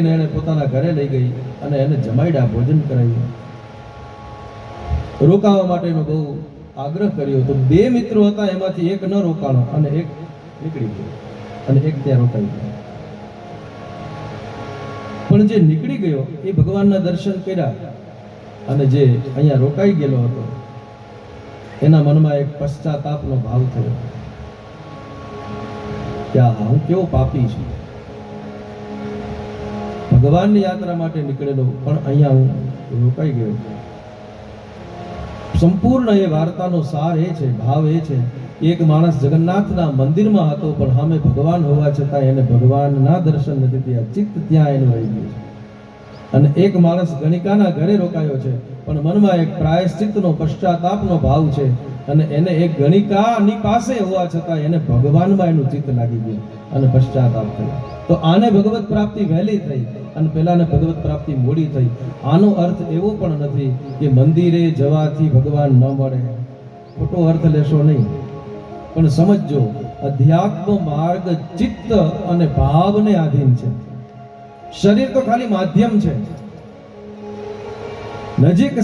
અને એને પોતાના ઘરે લઈ ગઈ અને એને જમાડ્યા, ભોજન કરાવ્યું. રોકાવા માટેનો બહુ આગ્રહ કર્યો તો બે મિત્રો હતા, એમાંથી એક ન રોકાણો અને એક નીકળી ગયો અને એક ત્યાં રોકાઈ ગયો. પણ જે નીકળી ગયો એ ભગવાનના દર્શન કર્યા અને જે અહીંયા રોકાઈ ગયેલો હતો એના મનમાં એક પશ્ચાતાપનો ભાવ થયો કે હું કેવો પાપી છું, ભગવાનની યાત્રા માટે નીકળેલો પણ અહીંયા હું રોકાઈ ગયો. સંપૂર્ણ એ વાર્તાનો સાર એ છે, ભાવ એ છે, એક માણસ જગન્નાથના મંદિરમાં હતો પણ સામે ભગવાન હોવા છતાં એને ભગવાનના દર્શન નથી થયા, ચિત્ત ત્યાં એનું રહી ગયું છે. અને એક માણસ ગણિકાના ઘરે રોકાયો છે પણ મનમાં એક પ્રાયશ્ચિત્તનો પશ્ચાતાપનો ભાવ છે અને એને એક ગણિકાની પાસે હોવા છતાં એને ભગવાનમાં એનું ચિત્ત લાગી ગયું અને પશ્ચાતાપ થયો. તો આને ભગવત પ્રાપ્તિ વહેલી થઈ અને પેલાને ભગવત પ્રાપ્તિ મોડી થઈ. આનો અર્થ એવો પણ નથી કે મંદિરે જવાથી ભગવાન ન મળે, ખોટો અર્થ લેશો નહીં. પણ સમજજો, અધ્યાત્મ માર્ગ ચિત્ત અને ભાવને આધીન છે. શરીર તો ખાલી માધ્યમ છે, નજીક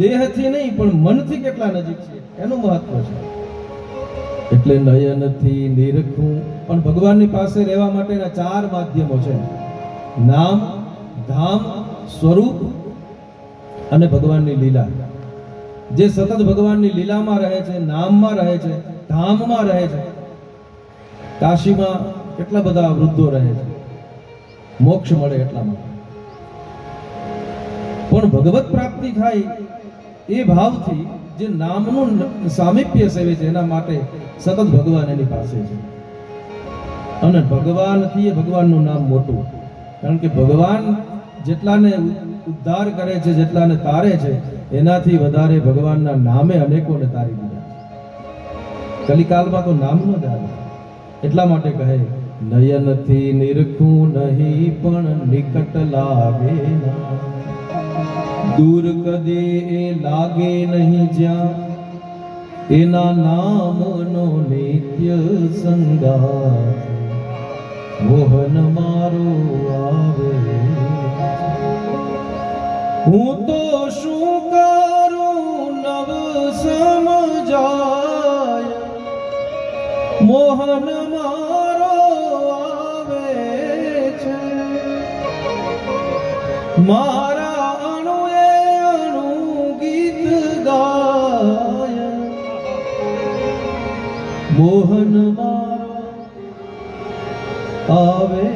દેહથી નહીં પણ મનથી કેટલા નજીક છે એનું મહત્વ છે. એટલે નયનથી નિરખું, પણ ભગવાનની પાસે રહેવા માટેના 4 માધ્યમો છે: નામ, ધામ, સ્વરૂપ અને ભગવાનની લીલા. જે સતત ભગવાનની લીલામાં રહે છે, નામમાં રહે છે, ધામમાં રહે છે. કાશીમાં કેટલા બધા વૃદ્ધો રહે છે, મોક્ષ મળે એટલા માટે. પણ ભગવત પ્રાપ્તિ થાય એ ભાવથી જે નામનું સામીપ્ય સેવે છે એના માટે સતત ભગવાન એની પાસે છે. અને ભગવાનથી એ ભગવાનનું નામ મોટું, કારણ કે ભગવાન જેટલાને ઉદ્ધાર કરે છે, જેટલાને તારે છે, એનાથી વધારે ભગવાનના નામે અનેકોને તારી દીધા છે. કલિકાલમાં તો નામ ન જાણે, એટલા માટે કહે નયનથી નિરખું નહીં પણ નિકટ લાગે ના, દૂર કદે એ લાગે નહીં જ્યાં એના નામનો નિત્ય સંગાથ, મોહન મારો આવે. હું તો શું કરું નવ સમજાય, મોહન મારો આવે છે. મારા અણુએ અણુ ગીત ગાય, મોહન મારો આવે.